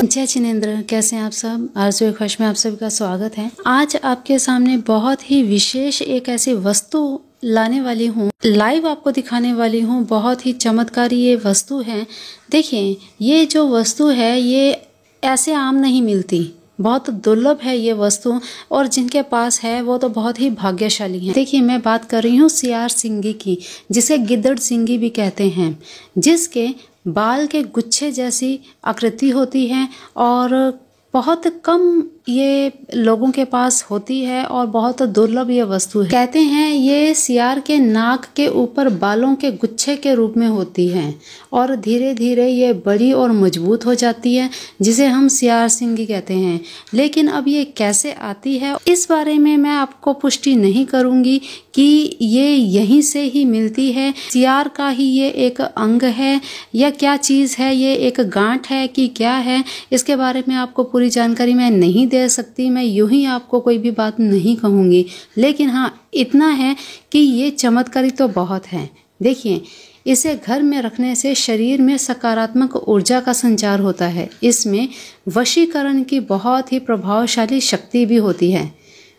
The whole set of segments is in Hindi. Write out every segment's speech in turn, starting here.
जय जिनेंद्र, कैसे हैं आप सब। आरज़ू ख्वाहिश में आप सभी का स्वागत है। आज आपके सामने बहुत ही विशेष एक ऐसी वस्तु लाने वाली हूँ, लाइव आपको दिखाने वाली हूँ। बहुत ही चमत्कारी ये वस्तु है। देखिए, ये जो वस्तु है ये ऐसे आम नहीं मिलती, बहुत दुर्लभ है ये वस्तु, और जिनके पास है वो तो बहुत ही भाग्यशाली हैं। देखिए, मैं बात कर रही हूँ सियार सिंगी की, जिसे गिद्दड़ सिंगी भी कहते हैं, जिसके बाल के गुच्छे जैसी आकृति होती है और बहुत कम ये लोगों के पास होती है और बहुत दुर्लभ ये वस्तु है। कहते हैं ये सियार के नाक के ऊपर बालों के गुच्छे के रूप में होती है और धीरे धीरे ये बड़ी और मजबूत हो जाती है, जिसे हम सियार सिंगी कहते हैं। लेकिन अब ये कैसे आती है, इस बारे में मैं आपको पुष्टि नहीं करूंगी कि ये यहीं से ही मिलती है, सियार का ही ये एक अंग है या क्या चीज़ है, ये एक गांठ है कि क्या है, इसके बारे में आपको पूरी जानकारी मैं नहीं दे सकती। मैं यूं ही आपको कोई भी बात नहीं कहूँगी, लेकिन हाँ इतना है कि ये चमत्कारी तो बहुत है। देखिए, इसे घर में रखने से शरीर में सकारात्मक ऊर्जा का संचार होता है। इसमें वशीकरण की बहुत ही प्रभावशाली शक्ति भी होती है।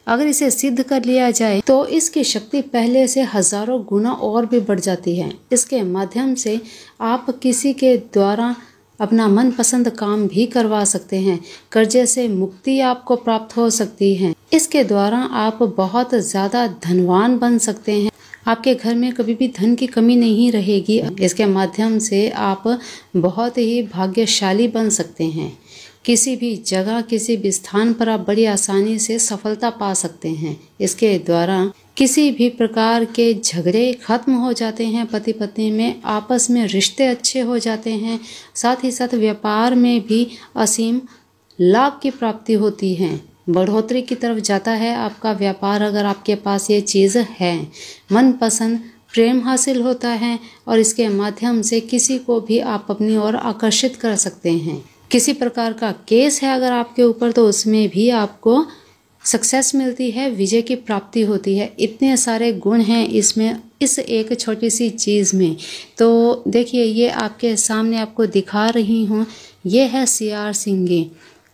अगर इसे सिद्ध कर लिया जाए तो इसकी शक्ति पहले से हजारों गुना और भी बढ़ जाती है। इसके माध्यम से आप किसी के द्वारा अपना मनपसंद काम भी करवा सकते हैं। कर्जे से मुक्ति आपको प्राप्त हो सकती है। इसके द्वारा आप बहुत ज़्यादा धनवान बन सकते हैं। आपके घर में कभी भी धन की कमी नहीं रहेगी। इसके माध्यम से आप बहुत ही भाग्यशाली बन सकते हैं। किसी भी जगह, किसी भी स्थान पर आप बड़ी आसानी से सफलता पा सकते हैं। इसके द्वारा किसी भी प्रकार के झगड़े खत्म हो जाते हैं। पति पत्नी में आपस में रिश्ते अच्छे हो जाते हैं। साथ ही साथ व्यापार में भी असीम लाभ की प्राप्ति होती है। बढ़ोतरी की तरफ जाता है आपका व्यापार, अगर आपके पास ये चीज़ है। मनपसंद प्रेम हासिल होता है और इसके माध्यम से किसी को भी आप अपनी ओर आकर्षित कर सकते हैं। किसी प्रकार का केस है अगर आपके ऊपर, तो उसमें भी आपको सक्सेस मिलती है, विजय की प्राप्ति होती है। इतने सारे गुण हैं इसमें, इस एक छोटी सी चीज़ में। तो देखिए, ये आपके सामने आपको दिखा रही हूँ। ये है सियार सिंगी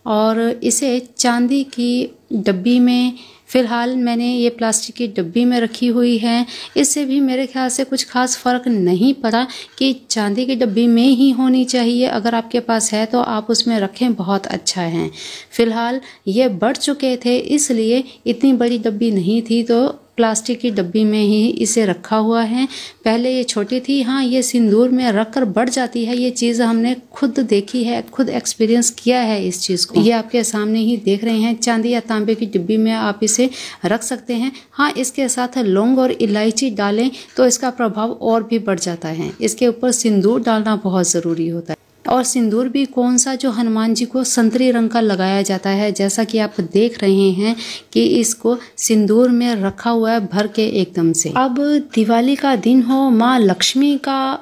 और इसे चांदी की डब्बी में, फ़िलहाल मैंने ये प्लास्टिक की डब्बी में रखी हुई है। इससे भी मेरे ख्याल से कुछ खास फ़र्क नहीं पड़ा कि चांदी की डब्बी में ही होनी चाहिए। अगर आपके पास है तो आप उसमें रखें, बहुत अच्छा है। फ़िलहाल ये बढ़ चुके थे, इसलिए इतनी बड़ी डब्बी नहीं थी, तो प्लास्टिक की डब्बी में ही इसे रखा हुआ है। पहले ये छोटी थी, हाँ ये सिंदूर में रख कर बढ़ जाती है। ये चीज़ हमने खुद देखी है, खुद एक्सपीरियंस किया है इस चीज़ को। ये आपके सामने ही देख रहे हैं। चांदी या तांबे की डिब्बी में आप इसे रख सकते हैं। हाँ, इसके साथ लौंग और इलायची डालें तो इसका प्रभाव और भी बढ़ जाता है। इसके ऊपर सिंदूर डालना बहुत ज़रूरी होता है, और सिंदूर भी कौन सा, जो हनुमान जी को संतरी रंग का लगाया जाता है, जैसा कि आप देख रहे हैं कि इसको सिंदूर में रखा हुआ है भर के एकदम से। अब दिवाली का दिन हो, माँ लक्ष्मी का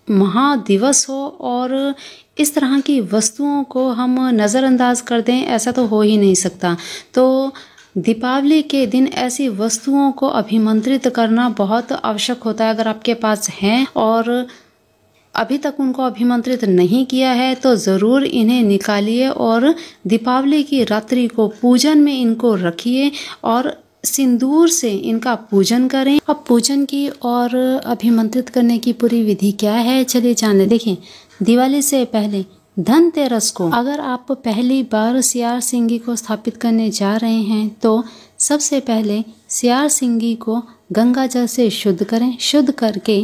महादिवस हो और इस तरह की वस्तुओं को हम नज़रअंदाज कर दें, ऐसा तो हो ही नहीं सकता। तो दीपावली के दिन ऐसी वस्तुओं को अभिमंत्रित करना बहुत आवश्यक होता है। अगर आपके पास हैं और अभी तक उनको अभिमंत्रित नहीं किया है तो ज़रूर इन्हें निकालिए और दीपावली की रात्रि को पूजन में इनको रखिए और सिंदूर से इनका पूजन करें। अब पूजन की और अभिमंत्रित करने की पूरी विधि क्या है, चलिए जान लें। देखिए, दिवाली से पहले धनतेरस को अगर आप पहली बार सियार सिंगी को स्थापित करने जा रहे हैं तो सबसे पहले सियार सिंगी को गंगा जल से शुद्ध करें। शुद्ध करके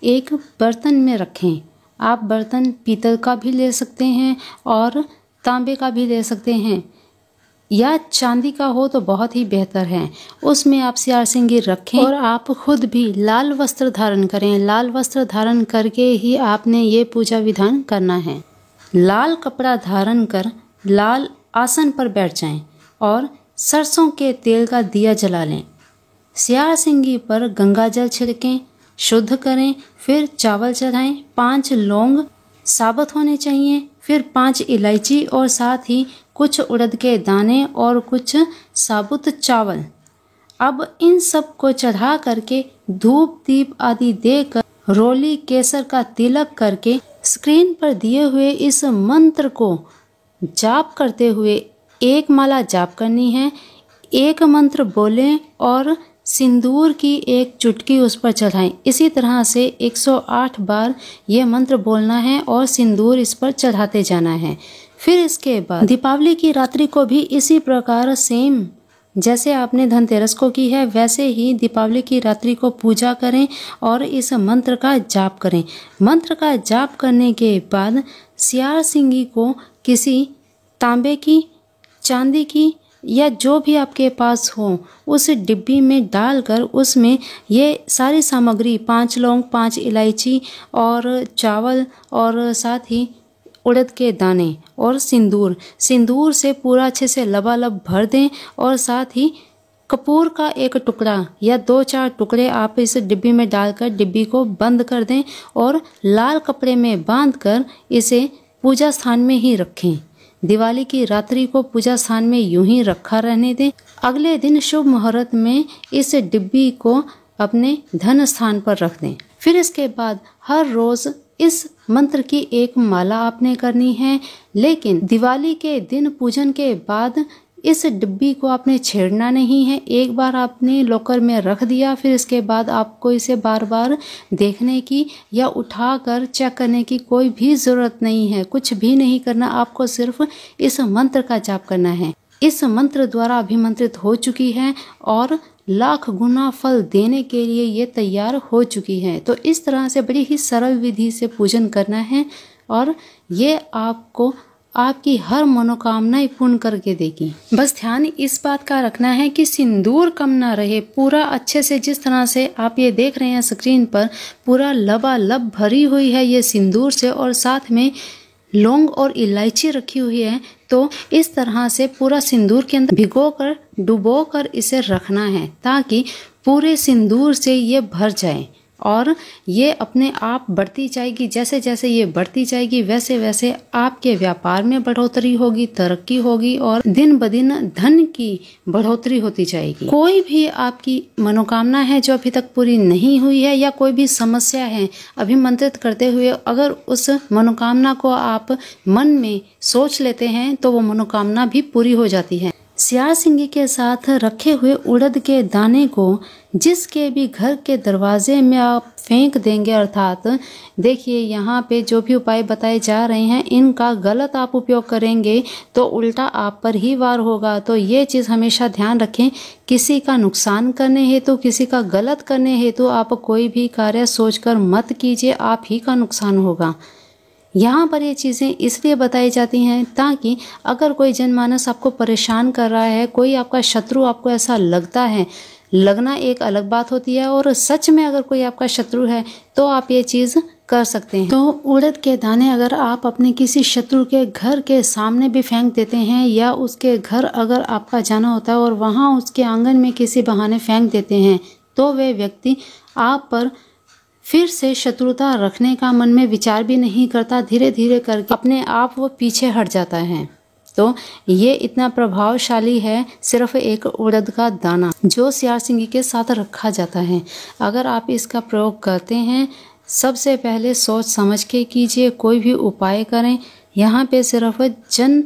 एक बर्तन में रखें। आप बर्तन पीतल का भी ले सकते हैं और तांबे का भी ले सकते हैं, या चांदी का हो तो बहुत ही बेहतर है। उसमें आप सियार सिंगी रखें और आप खुद भी लाल वस्त्र धारण करें। लाल वस्त्र धारण करके ही आपने ये पूजा विधान करना है। लाल कपड़ा धारण कर लाल आसन पर बैठ जाएं और सरसों के तेल का दिया जला लें। सियार सिंगी पर गंगा जल छिड़कें, शुद्ध करें, फिर चावल चढ़ाएं। 5 लौंग साबुत होने चाहिए, फिर 5 इलायची और साथ ही कुछ उड़द के दाने और कुछ साबुत चावल। अब इन सब को चढ़ा करके धूप दीप आदि देकर रोली केसर का तिलक करके स्क्रीन पर दिए हुए इस मंत्र को जाप करते हुए एक माला जाप करनी है, एक मंत्र बोलें और सिंदूर की एक चुटकी उस पर चढ़ाएं। इसी तरह से 108 बार ये मंत्र बोलना है और सिंदूर इस पर चढ़ाते जाना है। फिर इसके बाद दीपावली की रात्रि को भी इसी प्रकार सेम जैसे आपने धनतेरस को की है वैसे ही दीपावली की रात्रि को पूजा करें और इस मंत्र का जाप करें। मंत्र का जाप करने के बाद सियार सिंगी को किसी तांबे की, चांदी की या जो भी आपके पास हो उस डिब्बी में डालकर उसमें ये सारी सामग्री 5 लौंग, 5 इलायची और चावल और साथ ही उड़द के दाने और सिंदूर से पूरा अच्छे से लबालब भर दें और साथ ही कपूर का एक टुकड़ा या 2-4 टुकड़े आप इस डिब्बी में डालकर डिब्बी को बंद कर दें और लाल कपड़े में बांधकर इसे पूजा स्थान में ही रखें। दिवाली की रात्रि को पूजा स्थान में यूं ही रखा रहने दें। अगले दिन शुभ मुहूर्त में इस डिब्बी को अपने धन स्थान पर रख दें। फिर इसके बाद हर रोज इस मंत्र की एक माला आपने करनी है, लेकिन दिवाली के दिन पूजन के बाद इस डिब्बी को आपने छेड़ना नहीं है। एक बार आपने लॉकर में रख दिया, फिर इसके बाद आपको इसे बार बार देखने की या उठाकर चेक करने की कोई भी जरूरत नहीं है। कुछ भी नहीं करना, आपको सिर्फ इस मंत्र का जाप करना है। इस मंत्र द्वारा अभिमंत्रित हो चुकी है और लाख गुना फल देने के लिए ये तैयार हो चुकी है। तो इस तरह से बड़ी ही सरल विधि से पूजन करना है और ये आपको आपकी हर मनोकामनाएं पूर्ण करके देगी। बस ध्यान इस बात का रखना है कि सिंदूर कम ना रहे, पूरा अच्छे से जिस तरह से आप ये देख रहे हैं स्क्रीन पर पूरा लबालब भरी हुई है ये सिंदूर से और साथ में लौंग और इलायची रखी हुई है। तो इस तरह से पूरा सिंदूर के अंदर भिगोकर डुबोकर इसे रखना है ताकि पूरे सिंदूर से ये भर जाए और ये अपने आप बढ़ती जाएगी। जैसे जैसे ये बढ़ती जाएगी वैसे वैसे आपके व्यापार में बढ़ोतरी होगी, तरक्की होगी और दिन ब दिन धन की बढ़ोतरी होती जाएगी। कोई भी आपकी मनोकामना है जो अभी तक पूरी नहीं हुई है या कोई भी समस्या है अभिमंत्रित करते हुए, अगर उस मनोकामना को आप मन में सोच लेते हैं तो वो मनोकामना भी पूरी हो जाती है। सियार सिंगी के साथ रखे हुए उड़द के दाने को जिसके भी घर के दरवाजे में आप फेंक देंगे, अर्थात देखिए यहाँ पे जो भी उपाय बताए जा रहे हैं इनका गलत आप उपयोग करेंगे तो उल्टा आप पर ही वार होगा। तो ये चीज़ हमेशा ध्यान रखें, किसी का नुकसान करने हेतु, किसी का गलत करने हेतु आप कोई भी कार्य सोचकर मत कीजिए, आप ही का नुकसान होगा। यहाँ पर ये चीज़ें इसलिए बताई जाती हैं ताकि अगर कोई जनमानस आपको परेशान कर रहा है, कोई आपका शत्रु आपको ऐसा लगता है, लगना एक अलग बात होती है और सच में अगर कोई आपका शत्रु है तो आप ये चीज़ कर सकते हैं। तो उड़द के दाने अगर आप अपने किसी शत्रु के घर के सामने भी फेंक देते हैं या उसके घर अगर आपका जाना होता है और वहाँ उसके आंगन में किसी बहाने फेंक देते हैं तो वे व्यक्ति आप पर फिर से शत्रुता रखने का मन में विचार भी नहीं करता, धीरे धीरे करके अपने आप वो पीछे हट जाता है। तो ये इतना प्रभावशाली है सिर्फ एक उड़द का दाना जो सियार सिंगी के साथ रखा जाता है। अगर आप इसका प्रयोग करते हैं सबसे पहले सोच समझ के कीजिए, कोई भी उपाय करें। यहाँ पे सिर्फ जन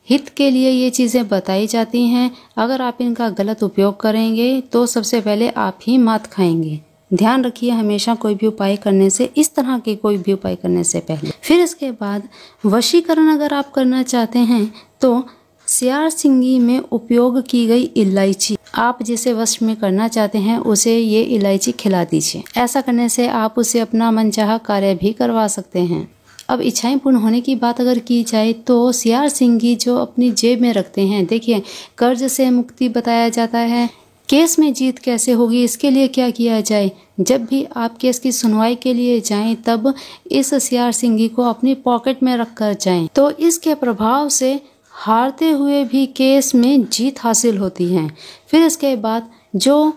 हित के लिए ये चीज़ें बताई जाती हैं। अगर आप इनका गलत उपयोग करेंगे तो सबसे पहले आप ही मात खाएंगे। ध्यान रखिए हमेशा कोई भी उपाय करने से, इस तरह के कोई भी उपाय करने से पहले। फिर इसके बाद वशीकरण अगर आप करना चाहते हैं तो सियार सिंगी में उपयोग की गई इलायची, आप जिसे वश में करना चाहते हैं उसे ये इलायची खिला दीजिए। ऐसा करने से आप उसे अपना मनचाहा कार्य भी करवा सकते हैं। अब इच्छाएं पूर्ण होने की बात अगर की जाए तो सियार सिंगी जो अपनी जेब में रखते हैं, देखिए कर्ज से मुक्ति बताया जाता है। केस में जीत कैसे होगी, इसके लिए क्या किया जाए, जब भी आप केस की सुनवाई के लिए जाएं तब इस सियार सिंगी को अपनी पॉकेट में रख कर जाएं। तो इसके प्रभाव से हारते हुए भी केस में जीत हासिल होती है। फिर इसके बाद जो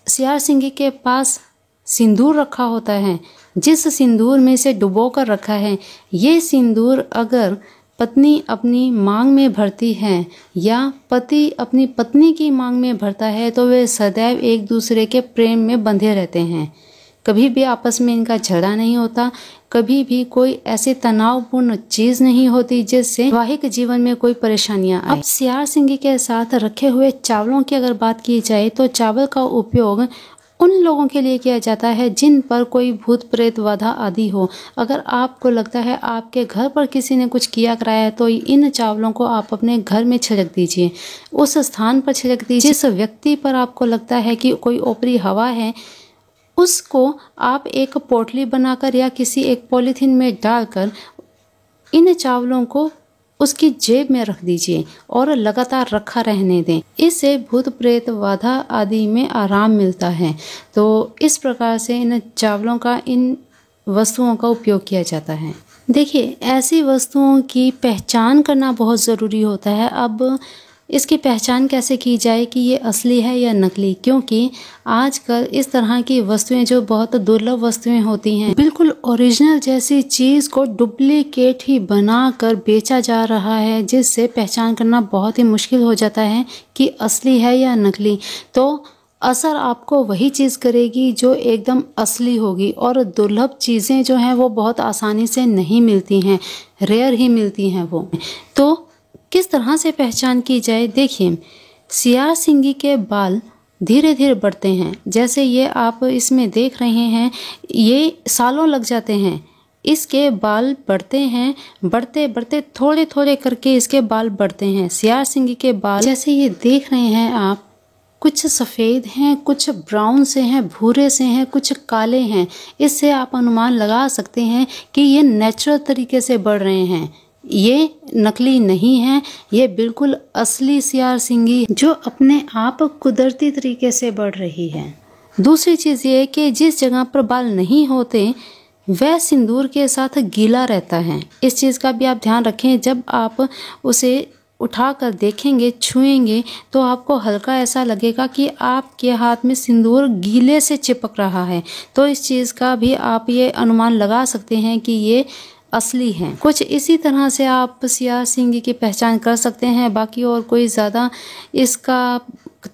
सियार सिंगी के पास सिंदूर रखा होता है, जिस सिंदूर में से डुबो कर रखा है, ये सिंदूर अगर पत्नी अपनी मांग में भरती है या पति अपनी पत्नी की मांग में भरता है तो वे सदैव एक दूसरे के प्रेम में बंधे रहते हैं। कभी भी आपस में इनका झगड़ा नहीं होता, कभी भी कोई ऐसी तनावपूर्ण चीज नहीं होती जिससे वैवाहिक जीवन में कोई परेशानियां आए। अब सियार सिंगी के साथ रखे हुए चावलों की अगर बात की जाए तो चावल का उपयोग उन लोगों के लिए किया जाता है जिन पर कोई भूत प्रेत बाधा आदि हो। अगर आपको लगता है आपके घर पर किसी ने कुछ किया कराया है तो इन चावलों को आप अपने घर में छिड़क दीजिए, उस स्थान पर छिड़क दीजिए जिस व्यक्ति पर आपको लगता है कि कोई ऊपरी हवा है, उसको आप एक पोटली बनाकर या किसी एक पॉलीथीन में डालकर इन चावलों को उसकी जेब में रख दीजिए और लगातार रखा रहने दें। इससे भूत प्रेत बाधा आदि में आराम मिलता है। तो इस प्रकार से इन चावलों का, इन वस्तुओं का उपयोग किया जाता है। देखिए, ऐसी वस्तुओं की पहचान करना बहुत ज़रूरी होता है। अब इसकी पहचान कैसे की जाए कि ये असली है या नकली, क्योंकि आजकल इस तरह की वस्तुएं जो बहुत दुर्लभ वस्तुएं होती हैं, बिल्कुल ओरिजिनल जैसी चीज को डुप्लीकेट ही बनाकर बेचा जा रहा है, जिससे पहचान करना बहुत ही मुश्किल हो जाता है कि असली है या नकली। तो असर आपको वही चीज़ करेगी जो एकदम असली होगी, और दुर्लभ चीज़ें जो हैं वो बहुत आसानी से नहीं मिलती हैं, रेयर ही मिलती हैं वो। तो किस तरह से पहचान की जाए? देखिए, सियार सिंगी के बाल धीरे धीरे बढ़ते हैं, जैसे ये आप इसमें देख रहे हैं, ये सालों लग जाते हैं। इसके बाल बढ़ते हैं, बढ़ते बढ़ते थोड़े थोड़े करके इसके बाल बढ़ते हैं। सियार सिंगी के बाल जैसे ये देख रहे हैं आप, कुछ सफ़ेद हैं, कुछ ब्राउन से हैं, भूरे से हैं, कुछ काले हैं। इससे आप अनुमान लगा सकते हैं कि ये नेचुरल तरीके से बढ़ रहे हैं, ये नकली नहीं है, ये बिल्कुल असली सियार सिंगी जो अपने आप कुदरती तरीके से बढ़ रही है। दूसरी चीज़ ये कि जिस जगह पर बाल नहीं होते वह सिंदूर के साथ गीला रहता है। इस चीज़ का भी आप ध्यान रखें। जब आप उसे उठा कर देखेंगे, छुएंगे, तो आपको हल्का ऐसा लगेगा कि आपके हाथ में सिंदूर गीले से चिपक रहा है। तो इस चीज़ का भी आप ये अनुमान लगा सकते हैं कि ये असली हैं। कुछ इसी तरह से आप सियार सिंगी की पहचान कर सकते हैं। बाकी और कोई ज़्यादा इसका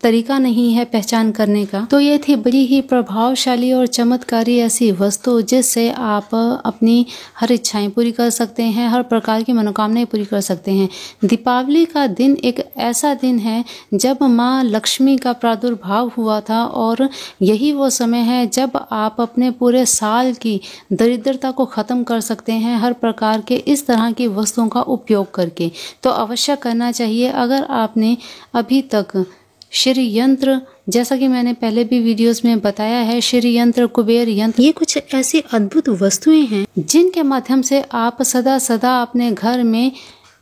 तरीका नहीं है पहचान करने का। तो ये थी बड़ी ही प्रभावशाली और चमत्कारी ऐसी वस्तु जिससे आप अपनी हर इच्छाएं पूरी कर सकते हैं, हर प्रकार की मनोकामनाएं पूरी कर सकते हैं। दीपावली का दिन एक ऐसा दिन है जब माँ लक्ष्मी का प्रादुर्भाव हुआ था, और यही वो समय है जब आप अपने पूरे साल की दरिद्रता को ख़त्म कर सकते हैं हर प्रकार के इस तरह की वस्तुओं का उपयोग करके। तो अवश्य करना चाहिए। अगर आपने अभी तक श्री यंत्र, जैसा कि मैंने पहले भी वीडियोस में बताया है, श्री यंत्र, कुबेर यंत्र, ये कुछ ऐसी अद्भुत वस्तुएं हैं जिनके माध्यम से आप सदा सदा अपने घर में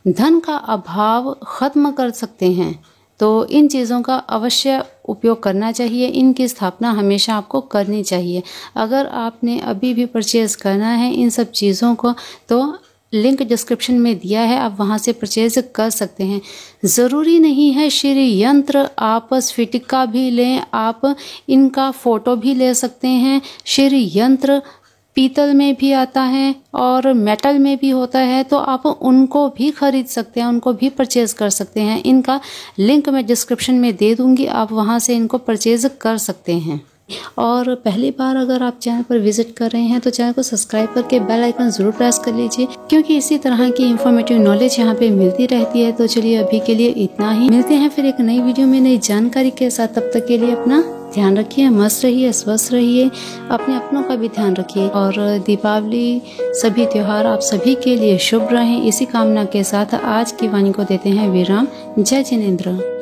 धन का अभाव खत्म कर सकते हैं। तो इन चीज़ों का अवश्य उपयोग करना चाहिए, इनकी स्थापना हमेशा आपको करनी चाहिए। अगर आपने अभी भी परचेज़ करना है इन सब चीज़ों को तो लिंक डिस्क्रिप्शन में दिया है, आप वहां से परचेज कर सकते हैं। ज़रूरी नहीं है श्री यंत्र, आप स्फटिका भी लें, आप इनका फ़ोटो भी ले सकते हैं। श्री यंत्र पीतल में भी आता है और मेटल में भी होता है, तो आप उनको भी खरीद सकते हैं, उनको भी परचेज कर सकते हैं। इनका लिंक मैं डिस्क्रिप्शन में दे दूंगी, आप वहां से इनको परचेज कर सकते हैं। और पहली बार अगर आप चैनल पर विजिट कर रहे हैं तो चैनल को सब्सक्राइब करके बेल आइकन जरूर प्रेस कर लीजिए, क्योंकि इसी तरह की इंफॉर्मेटिव नॉलेज यहाँ पे मिलती रहती है। तो चलिए अभी के लिए इतना ही, मिलते हैं फिर एक नई वीडियो में नई जानकारी के साथ। तब तक के लिए अपना ध्यान रखिए, मस्त रहिए, स्वस्थ रहिए, अपने अपनों का भी ध्यान रखिए। और दीपावली, सभी त्योहार आप सभी के लिए शुभ रहें, इसी कामना के साथ आज की वाणी को देते हैं विराम। जय जिनेंद्र।